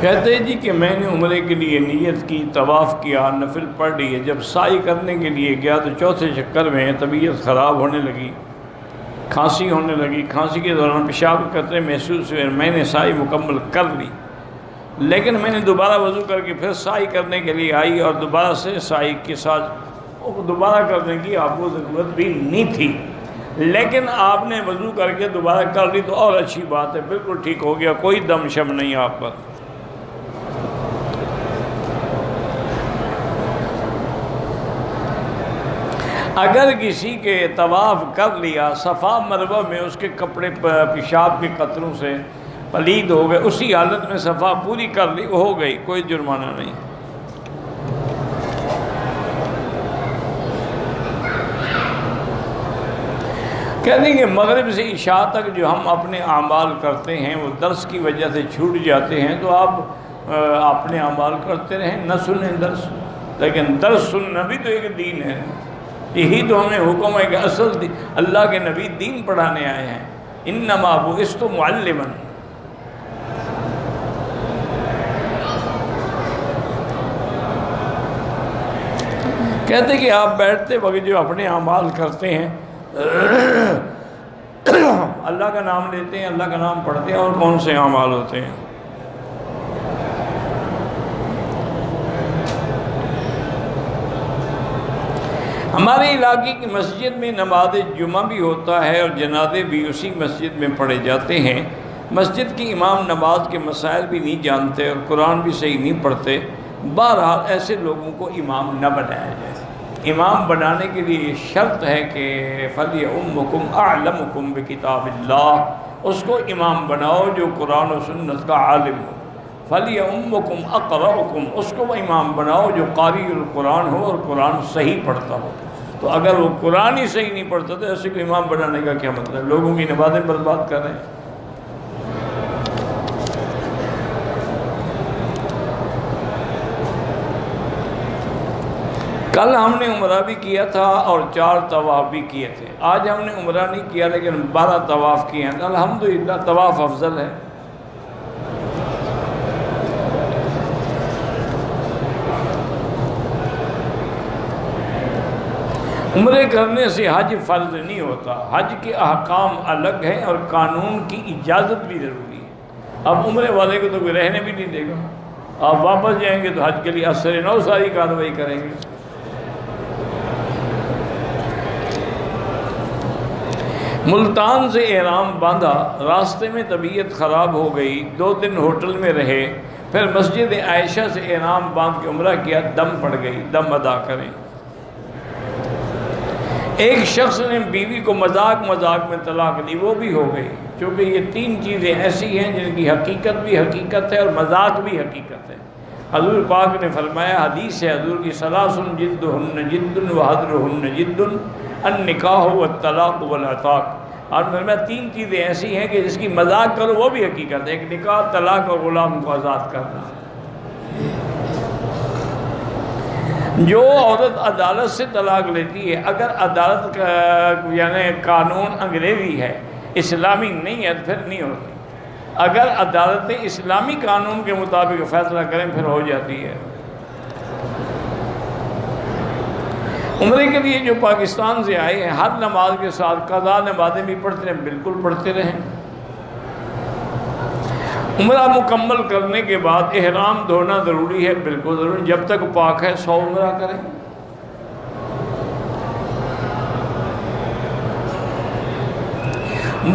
کہتے ہیں جی کہ میں نے عمرے کے لیے نیت کی، طواف کیا، نفل پڑھ لیے، جب سعی کرنے کے لیے گیا تو چوتھے چکر میں طبیعت خراب ہونے لگی، کھانسی ہونے لگی، کھانسی کے دوران پیشاب کے قطرے محسوس ہوئے، میں نے سعی مکمل کر لی، لیکن میں نے دوبارہ وضو کر کے پھر سعی کرنے کے لیے آئی اور دوبارہ سے سعی کے ساتھ دوبارہ کرنے کی آپ کو ضرورت بھی نہیں تھی، لیکن آپ نے وضو کر کے دوبارہ کر لی تو اور اچھی بات ہے، بالکل ٹھیک ہو گیا، کوئی دم شم نہیں آپ پر۔ اگر کسی کے طواف کر لیا، صفا مروہ میں اس کے کپڑے پیشاب کے قطروں سے پلید ہو گئے، اسی حالت میں صفا پوری کر لی، ہو گئی، کوئی جرمانہ نہیں۔ کہتے ہیں کہ مغرب سے عشاء تک جو ہم اپنے اعمال کرتے ہیں وہ درس کی وجہ سے چھوٹ جاتے ہیں، تو آپ اپنے اعمال کرتے رہیں، نہ سنیں درس، لیکن درس سننا بھی تو ایک دین ہے، یہی تو ہمیں حکم ہے کہ اصل اللہ کے نبی دین پڑھانے آئے ہیں، انما بعثت معلما۔ کہتے کہ آپ بیٹھتے وقت جو اپنے اعمال کرتے ہیں اللہ کا نام لیتے ہیں، اللہ کا نام پڑھتے ہیں، اور کون سے اعمال ہوتے ہیں؟ ہمارے علاقے کی مسجد میں نماز جمعہ بھی ہوتا ہے اور جنازے بھی اسی مسجد میں پڑھے جاتے ہیں۔ مسجد کی امام نماز کے مسائل بھی نہیں جانتے اور قرآن بھی صحیح نہیں پڑھتے، بہرحال ایسے لوگوں کو امام نہ بنایا جائے۔ امام بنانے کے لیے یہ شرط ہے کہ فَلْيَؤُمُّكُمْ أَعْلَمُكُمْ بِكِتَابِ اللَّهِ، اس کو امام بناؤ جو قرآن و سنت کا عالم ہو۔ فَلْيَؤُمُّكُمْ أَقْرَأُكُمْ، اس کو وہ امام بناؤ جو قاری القرآن ہو اور قرآن صحیح پڑھتا ہو۔ تو اگر وہ قرآن ہی صحیح نہیں پڑھتا تو ایسے کو امام بنانے کا کیا مطلب؟ لوگوں کی نمازیں برباد کر رہے ہیں۔ کل ہم نے عمرہ بھی کیا تھا اور 4 طواف بھی کیے تھے، آج ہم نے عمرہ نہیں کیا لیکن 12 طواف کیے ہیں، الحمدللہ طواف افضل ہے۔ عمرے کرنے سے حج فرض نہیں ہوتا، حج کے احکام الگ ہیں اور قانون کی اجازت بھی ضروری ہے۔ اب عمرے والے کو تو کوئی رہنے بھی نہیں دے گا، آپ واپس جائیں گے تو حج کے لیے اثر نو ساری کارروائی کریں گے۔ ملتان سے احرام باندھا، راستے میں طبیعت خراب ہو گئی، 2 دن ہوٹل میں رہے، پھر مسجد عائشہ سے احرام باندھ کے عمرہ کیا، دم پڑ گئی، دم ادا کریں۔ ایک شخص نے بیوی کو مذاق میں طلاق دی، وہ بھی ہو گئی، چونکہ یہ 3 چیزیں ایسی ہیں جن کی حقیقت بھی حقیقت ہے اور مذاق بھی حقیقت ہے۔ حضور پاک نے فرمایا، حدیث ہے حضور کی، ثلاث جدہن جد وحدرہن جد، النکاح والطلاق والعتاق۔ اور فرمایا 3 چیزیں ایسی ہیں کہ جس کی مذاق کرو وہ بھی حقیقت ہے، ایک نکاح، طلاق اور غلام کو آزاد کرنا۔ جو عورت عدالت سے طلاق لیتی ہے، اگر عدالت کا یعنی قانون انگریزی ہے، اسلامی نہیں ہے، تو پھر نہیں ہوتی۔ اگر عدالتیں اسلامی قانون کے مطابق فیصلہ کریں پھر ہو جاتی ہے۔ عمرے کے لیے جو پاکستان سے آئے ہیں، ہر نماز کے ساتھ قضا نمازیں بھی پڑھتے رہیں، بالکل پڑھتے رہیں۔ عمرہ مکمل کرنے کے بعد احرام دھونا ضروری ہے، بالکل ضروری، جب تک پاک ہے 100 عمرہ کریں۔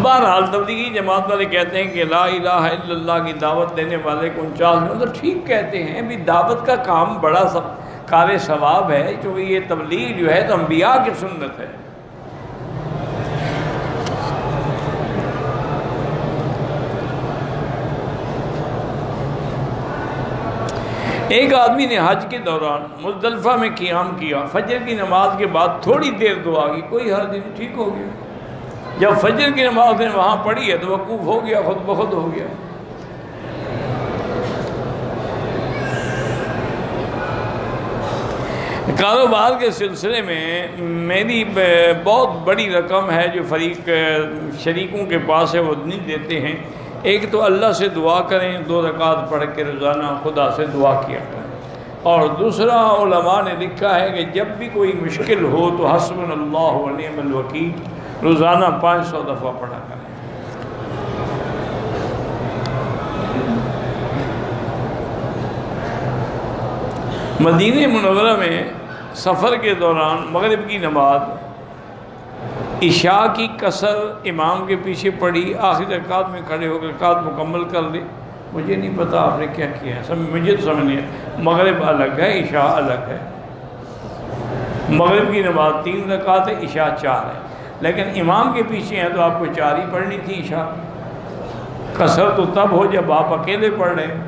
بہرحال تبلیغی جماعت والے کہتے ہیں کہ لا الہ الا اللہ کی دعوت دینے والے کو 49 میں، تو ٹھیک کہتے ہیں، بھی دعوت کا کام بڑا کار ثواب ہے، کیونکہ یہ تبلیغ جو ہے تو انبیاء کی سنت ہے۔ ایک آدمی نے حج کے دوران مزدلفہ میں قیام کیا، فجر کی نماز کے بعد تھوڑی دیر دعا کی، کوئی حرج نہیں، ٹھیک ہو گیا۔ جب فجر کی نماز نے وہاں پڑھی ہے تو وقوف ہو گیا، خود بخود ہو گیا۔ کاروبار کے سلسلے میں میری بہت بڑی رقم ہے جو شریکوں کے پاس ہے، وہ نہیں دیتے ہیں۔ ایک تو اللہ سے دعا کریں، 2 رکعت پڑھ کے روزانہ خدا سے دعا کیا کریں، اور دوسرا علماء نے لکھا ہے کہ جب بھی کوئی مشکل ہو تو حسبنا اللہ و نعم الوکیل روزانہ 500 دفعہ پڑھا کریں۔ مدینہ منورہ میں سفر کے دوران مغرب کی نماز عشاء کی قصر امام کے پیچھے پڑھی، آخری رکعت میں کھڑے ہو کر رکعت مکمل کر لی۔ مجھے نہیں پتا آپ نے کیا کیا ہے، مجھے تو سمجھ نہیں ہے، مغرب الگ ہے عشاء الگ ہے۔ مغرب کی نماز 3 رکعت ہے، عشاء 4 ہے، لیکن امام کے پیچھے ہیں تو آپ کو 4 ہی پڑھنی تھی عشاء۔ قصر تو تب ہو جب آپ اکیلے پڑھ رہے ہیں۔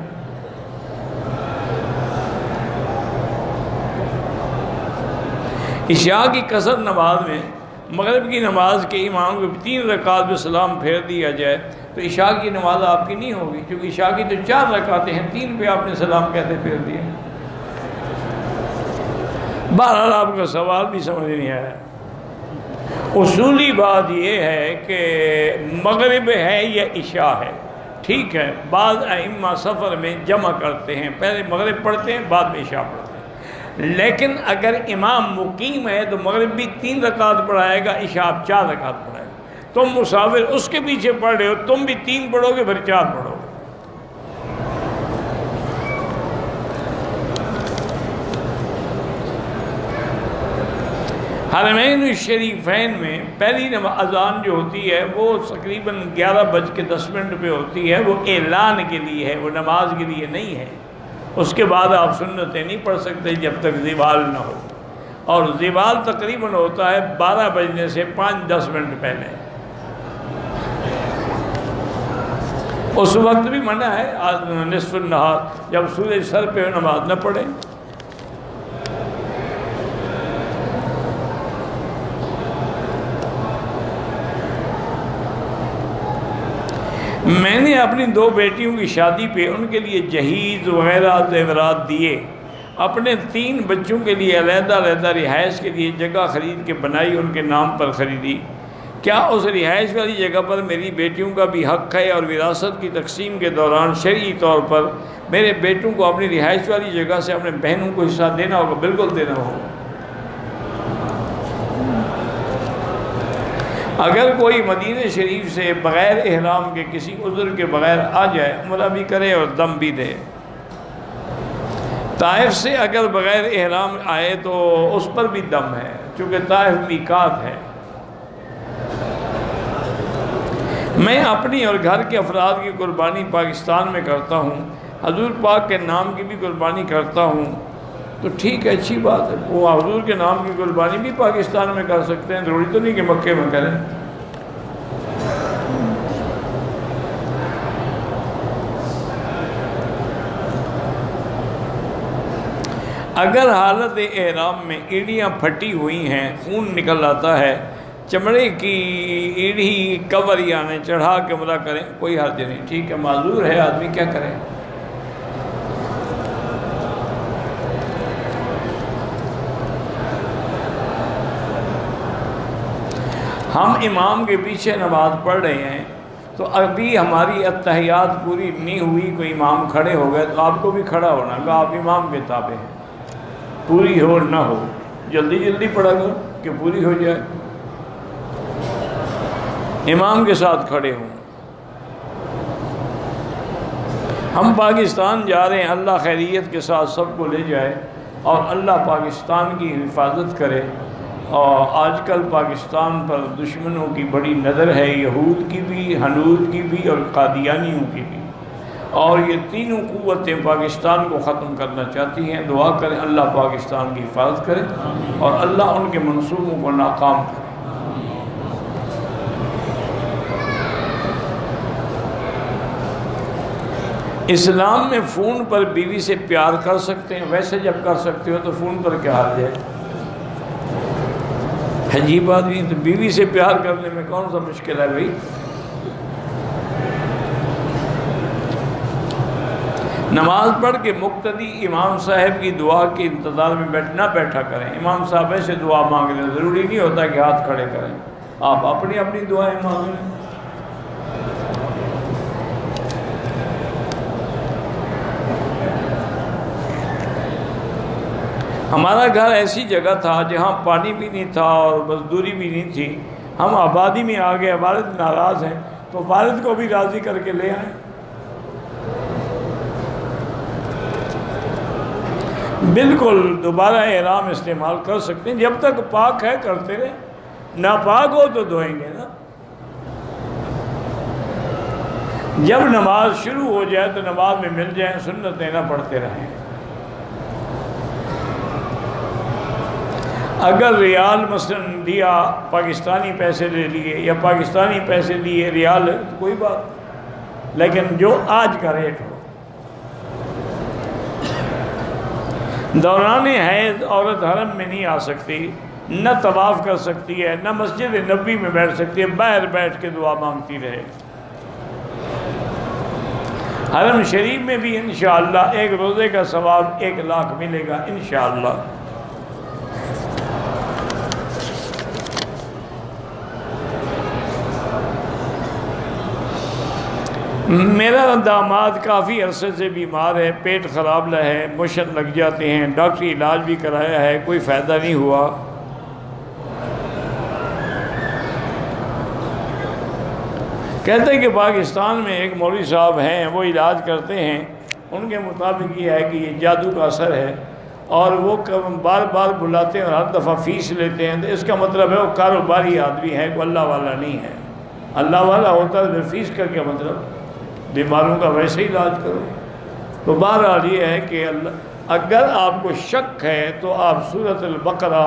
عشاء کی قصر نماز میں مغرب کی نماز کے امام کو 3 رکعت میں سلام پھیر دیا جائے تو عشاء کی نماز آپ کی نہیں ہوگی، کیونکہ عشاء کی تو 4 رکعتیں ہیں، 3 پہ آپ نے سلام کیسے پھیر دیا؟ بہرحال آپ کا سوال بھی سمجھ نہیں آیا۔ اصولی بات یہ ہے کہ مغرب ہے یا عشاء ہے، ٹھیک ہے، بعض ائمہ سفر میں جمع کرتے ہیں، پہلے مغرب پڑھتے ہیں بعد میں عشاء پڑھتے ہیں، لیکن اگر امام مقیم ہے تو مغرب بھی 3 رکعت پڑھائے گا، عشاء 4 رکعت پڑھائے گا۔ تم مسافر اس کے پیچھے پڑھ رہے ہو، تم بھی 3 پڑھو گے پھر 4 پڑھو گے۔ حرمین الشریفین میں پہلی اذان جو ہوتی ہے وہ تقریباً 11:10 پہ ہوتی ہے، وہ اعلان کے لیے ہے، وہ نماز کے لیے نہیں ہے۔ اس کے بعد آپ سنتیں نہیں پڑھ سکتے جب تک زوال نہ ہو، اور زوال تقریباً ہوتا ہے 12 بجنے سے 5-10 منٹ پہلے۔ اس وقت بھی منع ہے نصف النہار، جب سورج سر پہ نماز نہ پڑھے۔ میں نے اپنی 2 بیٹیوں کی شادی پہ ان کے لیے جہیز وغیرہ زیورات دیے، اپنے 3 بچوں کے لیے علیحدہ رہائش کے لیے جگہ خرید کے بنائی، ان کے نام پر خریدی۔ کیا اس رہائش والی جگہ پر میری بیٹیوں کا بھی حق ہے، اور وراثت کی تقسیم کے دوران شرعی طور پر میرے بیٹوں کو اپنی رہائش والی جگہ سے اپنے بہنوں کو حصہ دینا ہوگا؟ بالکل دینا ہوگا۔ اگر کوئی مدینہ شریف سے بغیر احرام کے کسی عذر کے بغیر آ جائے، عمرہ بھی کرے اور دم بھی دے۔ طائف سے اگر بغیر احرام آئے تو اس پر بھی دم ہے، چونکہ طائف میقات ہے۔ میں اپنی اور گھر کے افراد کی قربانی پاکستان میں کرتا ہوں، حضور پاک کے نام کی بھی قربانی کرتا ہوں، تو ٹھیک ہے، اچھی بات ہے، وہ حضور کے نام کی قربانی بھی پاکستان میں کر سکتے ہیں، ضروری تو نہیں کہ مکے میں کریں۔ اگر حالت احرام میں ایڑیاں پھٹی ہوئی ہیں، خون نکل آتا ہے، چمڑے کی ایڑی کور یعنی چڑھا کے عمرہ کریں، کوئی حرج نہیں، ٹھیک ہے، معذور ہے آدمی، کیا کریں۔ ہم امام کے پیچھے نماز پڑھ رہے ہیں تو ابھی ہماری اتحیات پوری نہیں ہوئی، کوئی امام کھڑے ہو گئے تو آپ کو بھی کھڑا ہونا کہ آپ امام کے تابع ہیں، پوری ہو نہ ہو، جلدی جلدی پڑھا کرو کہ پوری ہو جائے، امام کے ساتھ کھڑے ہوں۔ ہم پاکستان جا رہے ہیں، اللہ خیریت کے ساتھ سب کو لے جائے اور اللہ پاکستان کی حفاظت کرے۔ اور آج کل پاکستان پر دشمنوں کی بڑی نظر ہے، یہود کی بھی، ہنود کی بھی اور قادیانیوں کی بھی، اور یہ تینوں قوتیں پاکستان کو ختم کرنا چاہتی ہیں۔ دعا کریں اللہ پاکستان کی حفاظت کرے اور اللہ ان کے منصوبوں کو ناکام کرے۔ اسلام میں فون پر بیوی سے پیار کر سکتے ہیں، ویسے جب کر سکتے ہو تو فون پر کیا حرج ہے؟ عجیب آدمی، تو بیوی سے پیار کرنے میں کون سا مشکل ہے بھائی؟ نماز پڑھ کے مقتدی امام صاحب کی دعا کے انتظار میں نہ بیٹھا کریں، امام صاحب ایسے دعا مانگ لیں، ضروری نہیں ہوتا کہ ہاتھ کھڑے کریں، آپ اپنی اپنی دعائیں مانگ لیں۔ ہمارا گھر ایسی جگہ تھا جہاں پانی بھی نہیں تھا اور مزدوری بھی نہیں تھی، ہم آبادی میں آ گئے، والد ناراض ہیں تو والد کو بھی راضی کر کے لے آئے۔ بالکل دوبارہ احرام استعمال کر سکتے ہیں، جب تک پاک ہے کرتے رہے، ناپاک ہو تو دھوئیں گے نا۔ جب نماز شروع ہو جائے تو نماز میں مل جائیں، سنتیں نہ پڑھتے رہیں۔ اگر ریال مثلا دیا، پاکستانی پیسے لے لیے یا پاکستانی پیسے لیے ریال، تو کوئی بات، لیکن جو آج کا ریٹ ہو۔ دوران حیض عورت حرم میں نہیں آ سکتی، نہ طواف کر سکتی ہے، نہ مسجد نبوی میں بیٹھ سکتی ہے، باہر بیٹھ کے دعا مانگتی رہے۔ حرم شریف میں بھی انشاءاللہ ایک روزے کا ثواب 1,00,000 ملے گا انشاءاللہ۔ میرا داماد کافی عرصے سے بیمار ہے، پیٹ خراب ہے، موشن لگ جاتے ہیں، ڈاکٹری علاج بھی کرایا ہے، کوئی فائدہ نہیں ہوا۔ کہتے ہیں کہ پاکستان میں ایک مولوی صاحب ہیں، وہ علاج کرتے ہیں، ان کے مطابق یہ ہے کہ یہ جادو کا اثر ہے، اور وہ بار بار بلاتے ہیں اور ہر دفعہ فیس لیتے ہیں، تو اس کا مطلب ہے وہ کاروباری آدمی ہے، کوئی اللہ والا نہیں ہے۔ اللہ والا ہوتا ہے تو فیس کا کیا مطلب؟ بیماروں کا ویسے ہی علاج کرو۔ تو بہرحال یہ ہے کہ اگر آپ کو شک ہے تو آپ سورۃ البقرہ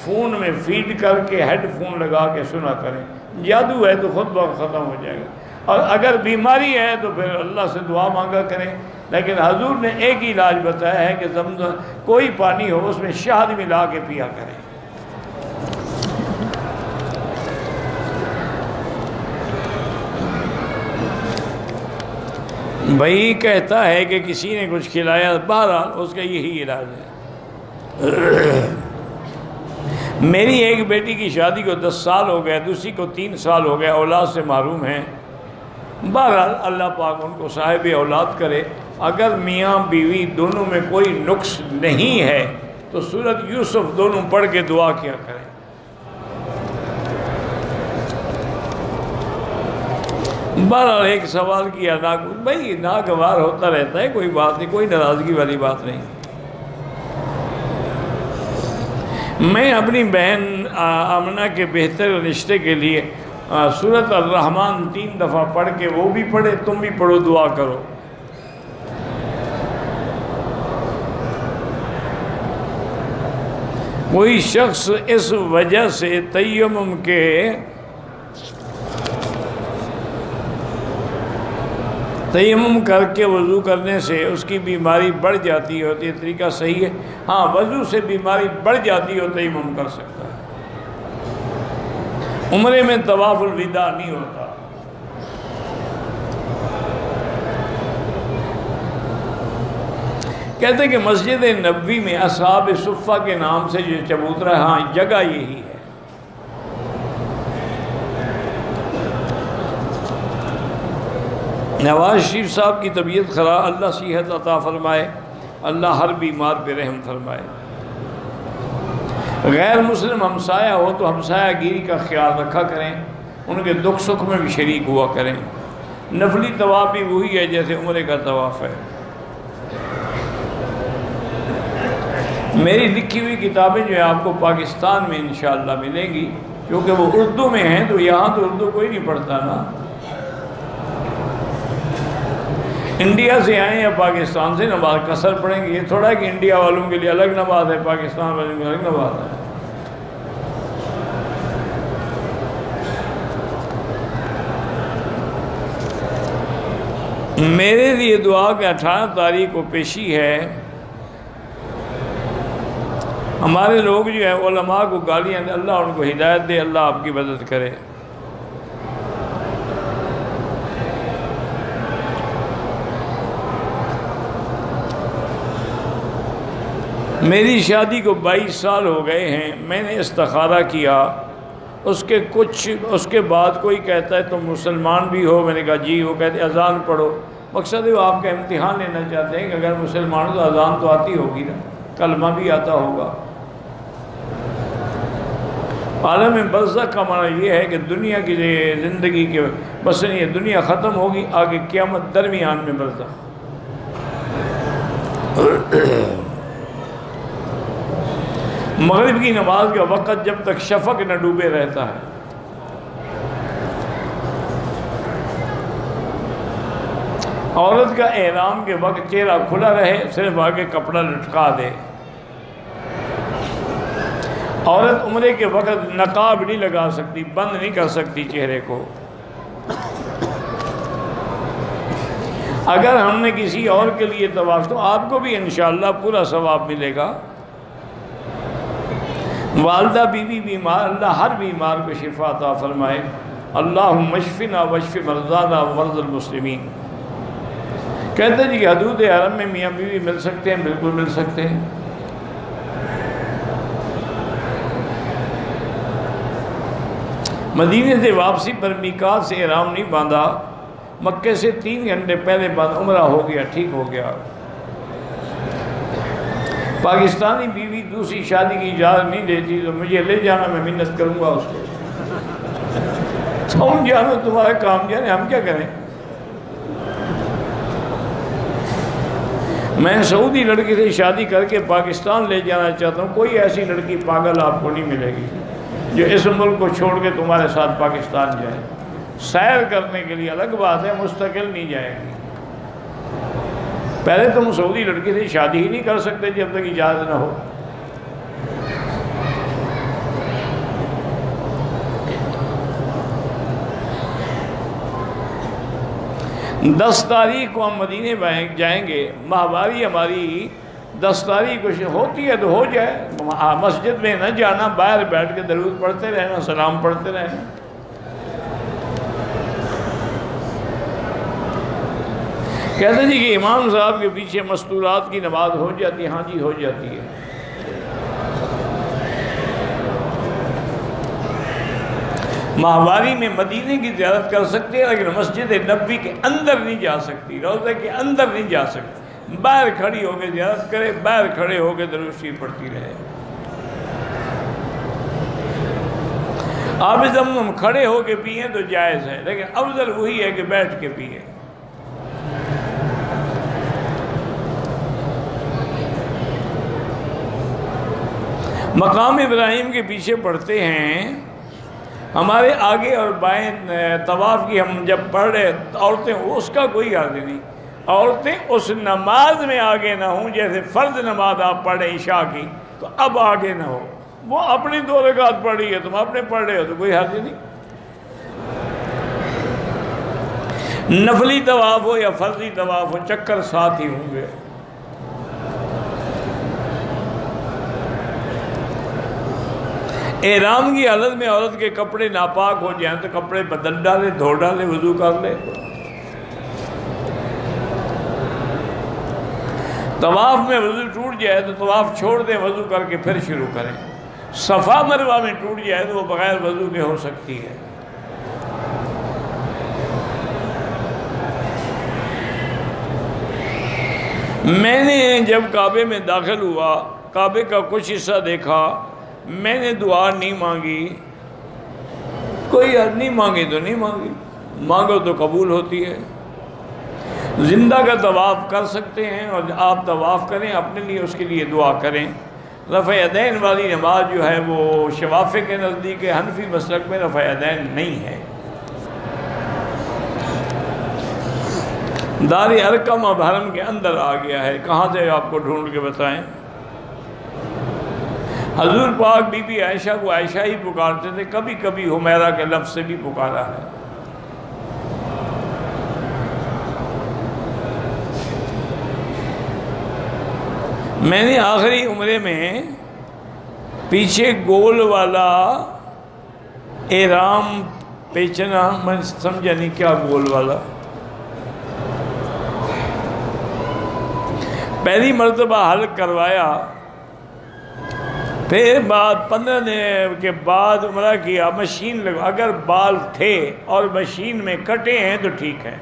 فون میں فیڈ کر کے ہیڈ فون لگا کے سنا کریں، جادو ہے تو خود بخود ختم ہو جائے گا، اور اگر بیماری ہے تو پھر اللہ سے دعا مانگا کریں۔ لیکن حضور نے ایک ہی علاج بتایا ہے کہ زمزم کوئی پانی ہو اس میں شہد ملا کے پیا کریں۔ بھائی کہتا ہے کہ کسی نے کچھ کھلایا، بہرحال اس کا یہی علاج ہے۔ میری ایک بیٹی کی شادی کو 10 سال ہو گئے، دوسری کو 3 سال ہو گئے، اولاد سے محروم ہیں۔ بہرحال اللہ پاک ان کو صاحب اولاد کرے۔ اگر میاں بیوی دونوں میں کوئی نقص نہیں ہے تو سورۃ یوسف دونوں پڑھ کے دعا کیا کریں۔ بہرحال ایک سوال کیا، بھائی ناگوار ہوتا رہتا ہے، کوئی بات نہیں، کوئی ناراضگی والی بات نہیں۔ میں اپنی بہن آمنہ کے بہتر رشتے کے لیے سورۃ الرحمن 3 دفعہ پڑھ کے، وہ بھی پڑھے تم بھی پڑھو، دعا کرو۔ کوئی شخص اس وجہ سے تیمم کر کے وضو کرنے سے اس کی بیماری بڑھ جاتی ہوتی ہے، طریقہ صحیح ہے؟ ہاں، وضو سے بیماری بڑھ جاتی ہو تیمم کر سکتا ہے۔ عمرے میں طواف الوداع نہیں ہوتا۔ کہتے ہیں کہ مسجد نبوی میں اصحاب صفہ کے نام سے جو چبوترا ہے، ہاں جگہ یہی ہے۔ نواز شریف صاحب کی طبیعت خراب، اللہ صحت عطا فرمائے، اللہ ہر بیمار پہ رحم فرمائے۔ غیر مسلم ہمسایہ ہو تو ہمسایہ گیری کا خیال رکھا کریں، ان کے دکھ سکھ میں بھی شریک ہوا کریں۔ نفلی طواف بھی وہی ہے جیسے عمرے کا طواف ہے۔ میری لکھی ہوئی کتابیں جو ہے آپ کو پاکستان میں انشاءاللہ ملیں گی، کیونکہ وہ اردو میں ہیں، تو یہاں تو اردو کوئی نہیں پڑھتا نا۔ انڈیا سے آئیں یا پاکستان سے، نماز قصر پڑھیں گے۔ یہ تھوڑا ہے کہ انڈیا والوں کے لیے الگ نماز ہے، پاکستان والوں کے لیے الگ نماز ہے۔ میرے لیے دعا کہ 18 تاریخ کو پیشی ہے۔ ہمارے لوگ جو ہیں علماء کو گالیاں دیں، اللہ ان کو ہدایت دے، اللہ آپ کی مدد کرے۔ میری شادی کو 22 سال ہو گئے ہیں، میں نے استخارہ کیا، اس کے بعد کوئی کہتا ہے تم مسلمان بھی ہو، میں نے کہا جی، وہ کہتے اذان پڑھو۔ مقصد ہے وہ آپ کا امتحان لینا چاہتے ہیں کہ اگر مسلمان ہو تو اذان تو آتی ہوگی نا۔ کلمہ بھی آتا ہوگا۔ عالم برزخ کا معنی یہ ہے کہ دنیا کی زندگی کے مثلا یہ دنیا ختم ہوگی، آگے قیامت، درمیان میں برزخ۔ مغرب کی نماز کا وقت جب تک شفق نہ ڈوبے رہتا ہے، عورت کا احرام کے وقت چہرہ کھلا رہے، صرف آگے کپڑا لٹکا دے۔ عورت عمرے کے وقت نقاب نہیں لگا سکتی، بند نہیں کر سکتی چہرے کو۔ اگر ہم نے کسی اور کے لیے طواف، تو آپ کو بھی انشاءاللہ پورا ثواب ملے گا۔ والدہ بیوی بیمار، اللہ ہر بیمار کو شفا عطا فرمائے۔ اللہم اشفنا واشف مرضانا ومرضی المسلمین۔ کہتے ہیں کہ حدود حرم میں میاں بیوی مل سکتے ہیں، بالکل مل سکتے ہیں۔ مدینے سے واپسی پر میقات سے احرام نہیں باندھا، مکے سے 3 گھنٹے پہلے بعد عمرہ ہو گیا، ٹھیک ہو گیا۔ پاکستانی بیوی دوسری شادی کی اجازت نہیں دیتی تو مجھے لے جانا، میں منت کروں گا اس کو۔ تم جانو، تمہارا کام جانے، ہم کیا کریں؟ میں سعودی لڑکی سے شادی کر کے پاکستان لے جانا چاہتا ہوں، کوئی ایسی لڑکی پاگل آپ کو نہیں ملے گی جو اس ملک کو چھوڑ کے تمہارے ساتھ پاکستان جائے۔ سیر کرنے کے لیے الگ بات ہے، مستقل نہیں جائے گی۔ پہلے تم سعودی لڑکی سے شادی ہی نہیں کر سکتے جب تک اجازت نہ ہو۔ دس تاریخ کو ہم مدینے جائیں گے، ماہواری ہماری 10 تاریخ کو ہوتی ہے تو ہو جائے۔ مسجد میں نہ جانا، باہر بیٹھ کے درود پڑھتے رہنا، سلام پڑھتے رہنا۔ کہتے جی کہ امام صاحب کے پیچھے مستورات کی نماز ہو جاتی ہے؟ ہاں جی ہو جاتی ہے۔ ماہواری میں مدینے کی زیارت کر سکتے ہیں، لیکن مسجد نبوی کے اندر نہیں جا سکتی، روضے کے اندر نہیں جا سکتی۔ باہر کھڑی ہو کے زیارت کرے، باہر کھڑے ہو کے درود شریف پڑھتی رہے۔ آب زمزم کھڑے ہو کے پئیں تو جائز ہے، لیکن افضل وہی ہے کہ بیٹھ کے پئیں۔ مقام ابراہیم کے پیچھے پڑھتے ہیں، ہمارے آگے اور بائیں طواف کی ہم جب پڑھ رہے عورتیں، اس کا کوئی حرج نہیں۔ عورتیں اس نماز میں آگے نہ ہوں، جیسے فرض نماز آپ پڑھ رہے عشاء کی تو اب آگے نہ ہو، وہ اپنی 2 رکعت پڑھ رہی ہے، تم اپنے پڑھ رہے ہو تو کوئی حرج نہیں۔ نفلی طواف ہو یا فرضی طواف ہو، چکر ساتھ ہی ہوں گے۔ احرام کی حالت میں عورت کے کپڑے ناپاک ہو جائیں تو کپڑے بدل ڈالے، دھو ڈالے، وضو کر لے۔ طواف میں وضو ٹوٹ جائے تو طواف چھوڑ دیں، وضو کر کے پھر شروع کریں۔ صفا مروہ میں ٹوٹ جائے تو وہ بغیر وضو کے ہو سکتی ہے۔ میں نے جب کعبے میں داخل ہوا، کعبے کا کچھ حصہ دیکھا، میں نے دعا نہیں مانگی، کوئی نہیں مانگی تو نہیں مانگی، مانگو تو قبول ہوتی ہے۔ زندہ کا طواف کر سکتے ہیں، اور آپ طواف کریں، اپنے لیے اس کے لیے دعا کریں۔ رفع یدین والی نماز جو ہے وہ شوافع کے نزدیک ہے، حنفی مسلک میں رفع یدین نہیں ہے۔ دار ارقم اب حرم کے اندر آ گیا ہے، کہاں سے آپ کو ڈھونڈ کے بتائیں؟ حضور پاک بی بی عائشہ کو عائشہ ہی پکارتے تھے، کبھی کبھی حمیرہ کے لفظ سے بھی پکارا ہے۔ میں نے آخری عمرے میں پیچھے گول والا احرام پیچنا، میں سمجھا نہیں کیا گول والا، پہلی مرتبہ حلق کروایا، پھر بعد 15 دن کے بعد عمرہ کیا، مشین لگا۔ اگر بال تھے اور مشین میں کٹے ہیں تو ٹھیک ہے،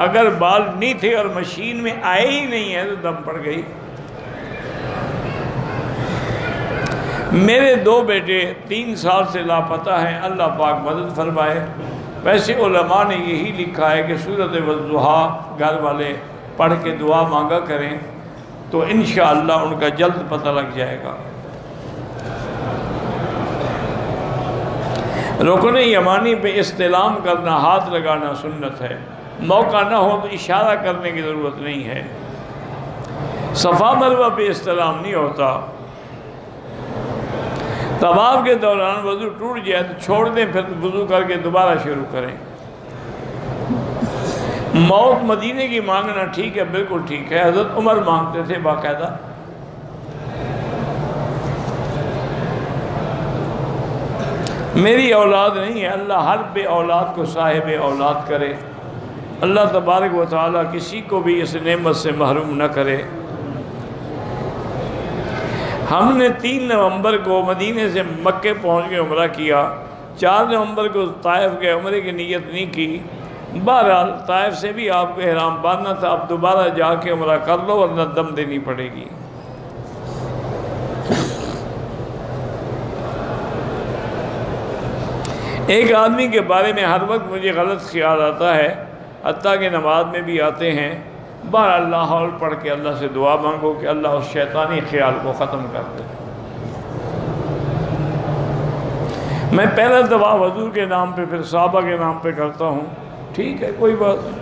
اگر بال نہیں تھے اور مشین میں آئے ہی نہیں ہیں تو دم پڑ گئی۔ میرے 2 بیٹے 3 سال سے لاپتہ ہیں، اللہ پاک مدد فرمائے۔ ویسے علماء نے یہی لکھا ہے کہ سورۃ والضحیٰ گھر والے پڑھ کے دعا مانگا کریں تو انشاءاللہ ان کا جلد پتہ لگ جائے گا۔ رکن یمانی پہ استلام کرنا، ہاتھ لگانا سنت ہے۔ موقع نہ ہو تو اشارہ کرنے کی ضرورت نہیں ہے۔ صفا مروہ پہ استلام نہیں ہوتا۔ طواف کے دوران وضو ٹوٹ جائے تو چھوڑ دیں، پھر وضو کر کے دوبارہ شروع کریں۔ موت مدینے کی مانگنا ٹھیک ہے، بالکل ٹھیک ہے، حضرت عمر مانگتے تھے باقاعدہ۔ میری اولاد نہیں ہے، اللہ ہر بے اولاد کو صاحب اولاد کرے۔ اللہ تبارک و تعالیٰ کسی کو بھی اس نعمت سے محروم نہ کرے۔ ہم نے 3 نومبر کو مدینے سے مکے پہنچ کے عمرہ کیا، 4 نومبر کو طائف کے عمرے کی نیت نہیں کی۔ بہرحال طائف سے بھی آپ کو احرام باندھنا تھا، اب دوبارہ جا کے عمرہ کر لو ورنہ دم دینی پڑے گی۔ ایک آدمی کے بارے میں ہر وقت مجھے غلط خیال آتا ہے، حتیٰ کہ نماز میں بھی آتے ہیں۔ بہرحال اللہ حول پڑھ کے اللہ سے دعا مانگو کہ اللہ اس شیطانی خیال کو ختم کر دے۔ میں پہلا دعا حضور کے نام پہ پھر صحابہ کے نام پہ کرتا ہوں، ٹھیک ہے، کوئی بات نہیں۔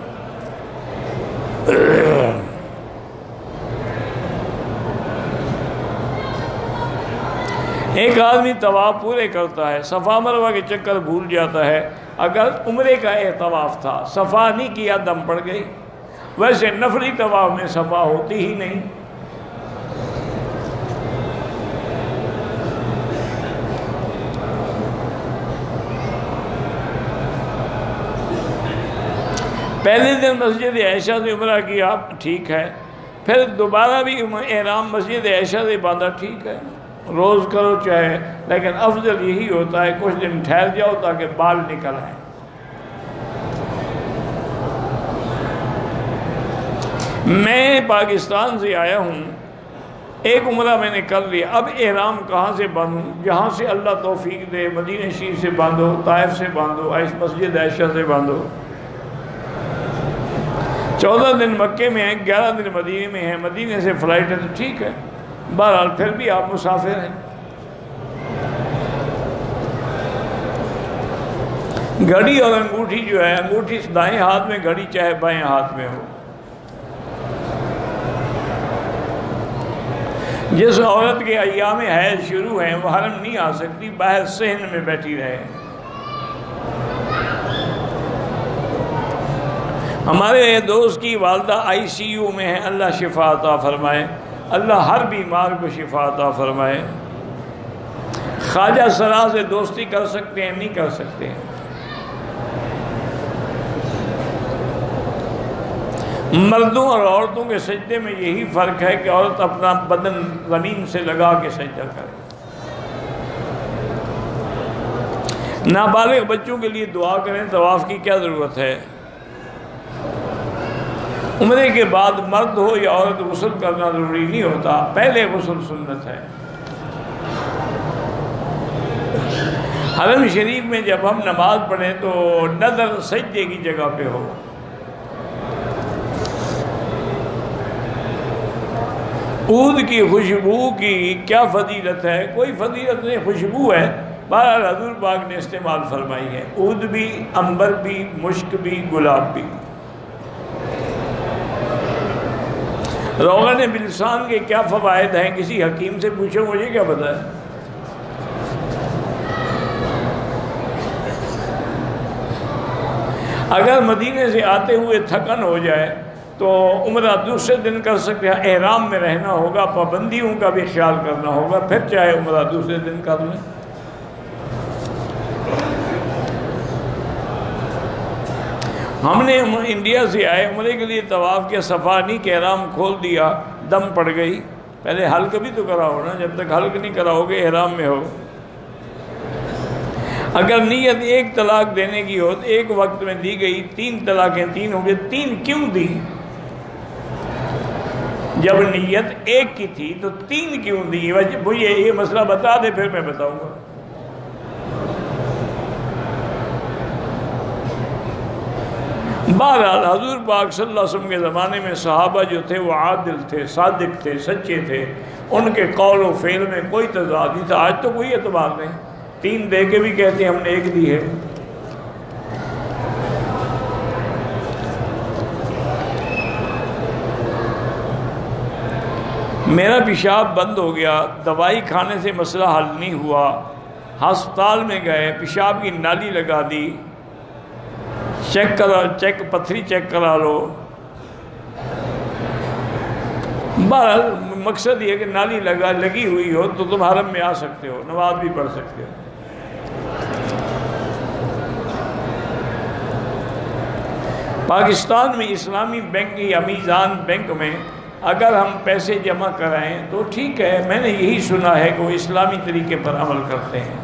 ایک آدمی طواف پورے کرتا ہے، صفا مروہ کے چکر بھول جاتا ہے۔ اگر عمرے کا طواف تھا، صفا نہیں کیا، دم پڑ گئی۔ ویسے نفلی طواف میں صفا ہوتی ہی نہیں۔ پہلے دن مسجد عائشہ سے عمرہ کیا، ٹھیک ہے، پھر دوبارہ بھی احرام مسجد عائشہ سے باندھا، ٹھیک ہے، روز کرو چاہے، لیکن افضل یہی ہوتا ہے کچھ دن ٹھہر جاؤ تاکہ بال نکل آئیں۔ میں پاکستان سے آیا ہوں، ایک عمرہ میں نے کر لیا، اب احرام کہاں سے باندھوں؟ جہاں سے اللہ توفیق دے، مدینہ شریف سے باندھو، طائف سے باندھو، مسجد عائشہ سے باندھو۔ 14 دن مکے میں ہیں، 11 دن مدینے میں ہیں، مدینے سے فلائٹ ہے تو ٹھیک ہے، بہرحال پھر بھی آپ مسافر ہیں۔ گھڑی اور انگوٹھی جو ہے، انگوٹھی دائیں ہاتھ میں، گھڑی چاہے بائیں ہاتھ میں ہو۔ جس عورت کے ایام حیض شروع ہیں وہ حرم نہیں آ سکتی، باہر صحن میں بیٹھی رہے۔ ہمارے دوست کی والدہ ICU میں ہے، اللہ شفا عطا فرمائے، اللہ ہر بیمار کو شفا عطا فرمائے۔ خواجہ سرا سے دوستی کر سکتے ہیں؟ نہیں کر سکتے ہیں۔ مردوں اور عورتوں کے سجدے میں یہی فرق ہے کہ عورت اپنا بدن زمین سے لگا کے سجدہ کرے۔ نابالغ بچوں کے لیے دعا کریں، طواف کی کیا ضرورت ہے؟ عمرے کے بعد مرد ہو یا عورت غسل کرنا ضروری نہیں ہوتا، پہلے غسل سنت ہے۔ حرم شریف میں جب ہم نماز پڑھیں تو نظر سجدے کی جگہ پہ ہو۔ عود کی خوشبو کی کیا فضیلت ہے؟ کوئی فضیلت نہیں، خوشبو ہے، بہرحال حضور پاک نے استعمال فرمائی ہے، عود بھی، عنبر بھی، مشک بھی، گلاب بھی۔ روغن بلسان کے کیا فوائد ہیں؟ کسی حکیم سے پوچھو، مجھے کیا پتہ ہے۔ اگر مدینے سے آتے ہوئے تھکن ہو جائے تو عمرہ دوسرے دن کر سکتے ہیں، احرام میں رہنا ہوگا، پابندیوں کا بھی خیال کرنا ہوگا، پھر چاہے عمرہ دوسرے دن کر لیں۔ ہم نے انڈیا سے آئے عمرے کے لیے طواف کے صفا نہیں کہ احرام کھول دیا، دم پڑ گئی، پہلے حلق بھی تو کرا ہو نا، جب تک حلق نہیں کرا ہوگے احرام میں ہو۔ اگر نیت 1 طلاق دینے کی ہو تو ایک وقت میں دی گئی، 3 طلاقیں 3 ہوں گے، 3 کیوں دی؟ جب نیت ایک کی تھی تو 3 کیوں دی؟ مجھے یہ مسئلہ بتا دے پھر میں بتاؤں گا۔ بہرحال حضور پاک صلی اللہ علیہ وسلم کے زمانے میں صحابہ جو تھے وہ عادل تھے، صادق تھے، سچے تھے، ان کے قول و فعل میں کوئی تضاد نہیں تھا۔ آج تو کوئی اعتبار نہیں، 3 دے کے بھی کہتے ہیں ہم نے 1 دی ہے۔ میرا پیشاب بند ہو گیا، دوائی کھانے سے مسئلہ حل نہیں ہوا، ہسپتال میں گئے، پیشاب کی نالی لگا دی، پتھری چیک کرا لو۔ بہرحال مقصد یہ کہ نالی لگی ہوئی ہو تو تم حرم میں آ سکتے ہو، نماز بھی پڑھ سکتے ہو۔ پاکستان میں اسلامی بینک یا میزان بینک میں اگر ہم پیسے جمع کرائیں تو ٹھیک ہے، میں نے یہی سنا ہے کہ وہ اسلامی طریقے پر عمل کرتے ہیں۔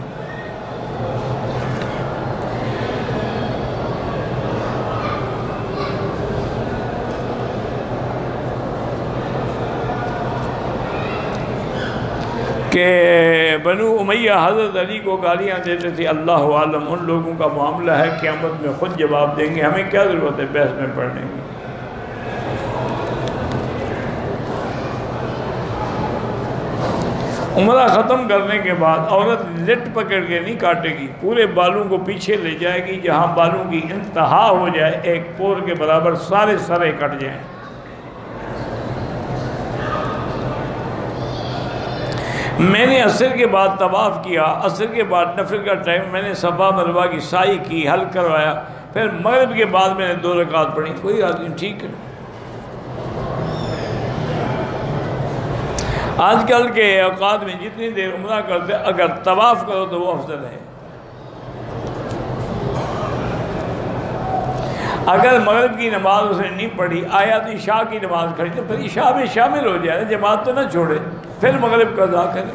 کہ بنو امیہ حضرت علی کو گالیاں دیتے تھے، اللہ عالم ان لوگوں کا معاملہ ہے، قیامت میں خود جواب دیں گے، ہمیں کیا ضرورت ہے بحث میں پڑھنے کی۔ عمرہ ختم کرنے کے بعد عورت لٹ پکڑ کے نہیں کاٹے گی، پورے بالوں کو پیچھے لے جائے گی، جہاں بالوں کی انتہا ہو جائے 1 پور کے برابر سارے سرے کٹ جائیں۔ میں نے عصر کے بعد طواف کیا، عصر کے بعد نفل کا ٹائم میں نے صفا مروہ کی سعی کی، حل کروایا، پھر مغرب کے بعد میں نے 2 رکعت پڑھی، کوئی بات نہیں، ٹھیک ہے۔ آج کل کے اوقات میں جتنی دیر عمرہ کرتے اگر طواف کرو تو وہ افضل ہے۔ اگر مغرب کی نماز اس نے نہیں پڑھی، آیا تو عشاء کی نماز کھڑی تو پھر عشاء میں شامل ہو جائے، جماعت تو نہ چھوڑے، پھر مغرب قضا کرے۔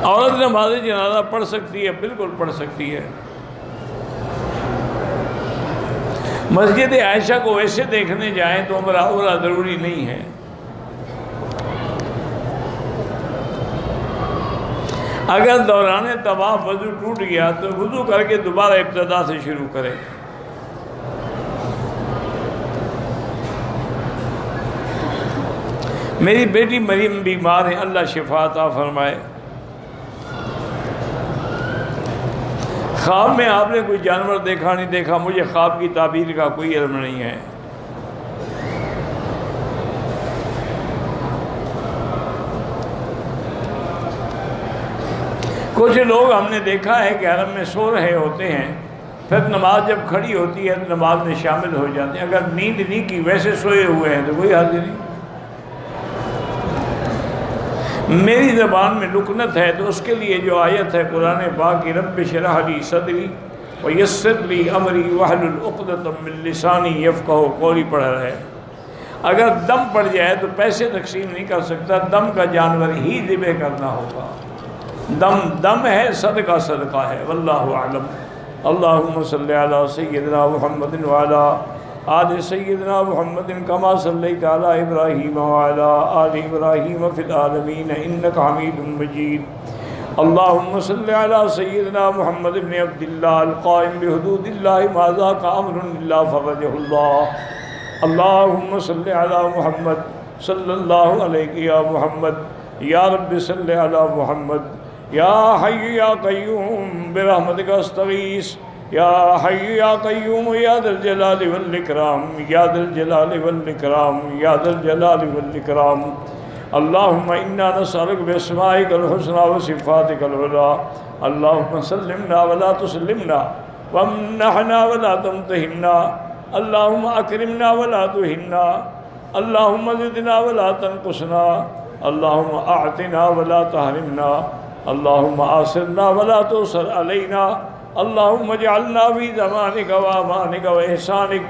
عورت نماز جنازہ پڑھ سکتی ہے، بالکل پڑھ سکتی ہے۔ مسجد عائشہ کو ویسے دیکھنے جائیں تو عمرہ ضروری نہیں ہے۔ اگر دوران طواف وضو ٹوٹ گیا تو وضو کر کے دوبارہ ابتدا سے شروع کرے۔ میری بیٹی مریم بیمار ہے، اللہ شفا عطا فرمائے۔ خواب میں آپ نے کوئی جانور دیکھا نہیں دیکھا، مجھے خواب کی تعبیر کا کوئی علم نہیں ہے۔ کچھ لوگ ہم نے دیکھا ہے کہ حرم میں سو رہے ہوتے ہیں، پھر نماز جب کھڑی ہوتی ہے تو نماز میں شامل ہو جاتے ہیں۔ اگر نیند نہیں کی ویسے سوئے ہوئے ہیں تو کوئی حرج نہیں۔ میری زبان میں لکنت ہے تو اس کے لیے جو آیت ہے قرآن پاک کی، رب اشرح لی صدری ویسر لی امری واحلل عقدۃ من لسانی یفقہوا قولی پڑھ رہا ہے۔ اگر دم پڑ جائے تو پیسے تقسیم نہیں کر سکتا، دم کا جانور ہی ذبح کرنا ہوگا۔ دم ہے، صدقہ ہے، واللہ اعلم۔ اللہم صلی علی سیدنا محمد وعلی آل سیدنا محمد کما صلیت علی ابراہیم وعلی آل ابراہیم فی العالمین انک حمید مجید۔ اللہم صلی علی سیدنا محمد بن عبد اللہ القائم بحدود اللہ ما ذاک امر الا فرجہ اللہ۔ اللہم صلی علی محمد صلی اللہ علیہ یا محمد، یا رب صلی علی محمد، یا حی یا قیوم برحمتک استغیث، یا حی یا قیوم یا ذا الجلال والاکرام، یا ذا الجلال والاکرام، یا ذا الجلال والاکرام۔ اللہم انا نسألک باسمائک الحسنى وصفاتک العلی، اللہم سلمنا ولا تسلمنا، وامنحنا ولا تمتحنا، اللہم اکرمنا ولا تہنا، اللہم زدنا ولا تنقصنا، اللہم اعطنا ولا تحرمنا، اللہم آثرنا ولا تؤثر علینا، اللہم اجعلنا فی زمانک و امانک و احسانک،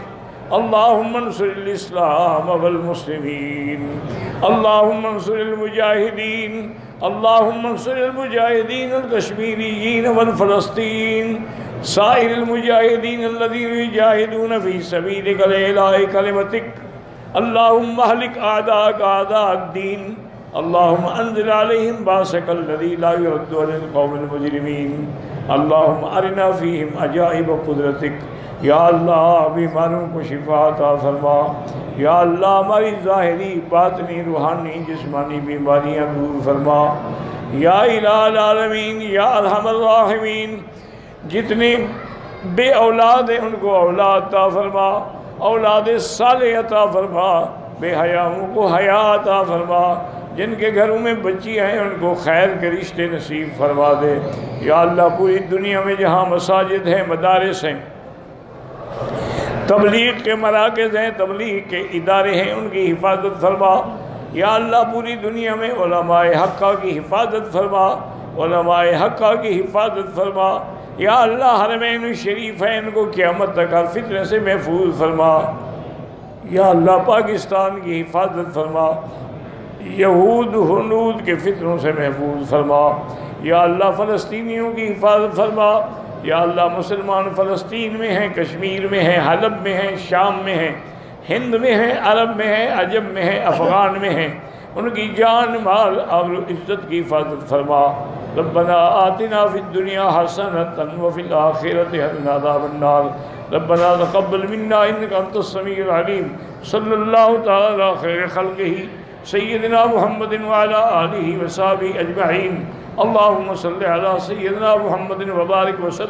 اللہم انصر الاسلام والمسلمین، اللہم انصر المجاہدین، اللہم انصر المجاہدین الکشمیریین والفلسطین، سائر المجاہدین الذین یجاہدون فی سبیلک لإعلاء کلمتک اللہم اہلک اعداءک اعداء الدین اللہم انزل علیہم باسک الذی لا یرد عن القوم المجرمین اللہم ارنا فیہم عجائب قدرتک یا اللہ بیماروں کو شفا عطا فرما یا اللہ ہماری ظاہری باطنی روحانی جسمانی بیماریاں دور فرما یا الہ العالمین یا ارحم الراحمین جتنے بے اولاد ہیں ان کو اولاد عطا فرما اولاد صالح عطا فرما بے حیاؤں کو حیا عطا فرما جن کے گھروں میں بچی ہیں ان کو خیر کے رشتے نصیب فرما دے یا اللہ پوری دنیا میں جہاں مساجد ہیں مدارس ہیں تبلیغ کے مراکز ہیں تبلیغ کے ادارے ہیں ان کی حفاظت فرما یا اللہ پوری دنیا میں علماء حقہ کی حفاظت فرما علماء حقہ کی حفاظت فرما یا اللہ حرمین الشریفین کو قیامت تک ہر فتنہ سے محفوظ فرما یا اللہ پاکستان کی حفاظت فرما یہود ہنود کے فتنوں سے محفوظ فرما یا اللہ فلسطینیوں کی حفاظت فرما یا اللہ مسلمان فلسطین میں ہیں کشمیر میں ہیں حلب میں ہیں شام میں ہیں ہند میں ہیں عرب میں ہیں عجم میں ہیں افغان میں ہیں ان کی جان مال اور عزت کی حفاظت فرما ربنا آتنا فی الدنیا حسنۃ وفی الآخرۃ حسنۃ عذاب النار ربنا تقبل منا انک انت السمیع العلیم صلی اللہ تعالی علی خیر خلقہ سیدنا محمد وعلی آلہ وصحبہ اجمعین اللہم صلی علی سیدنا محمد وبارک وسلم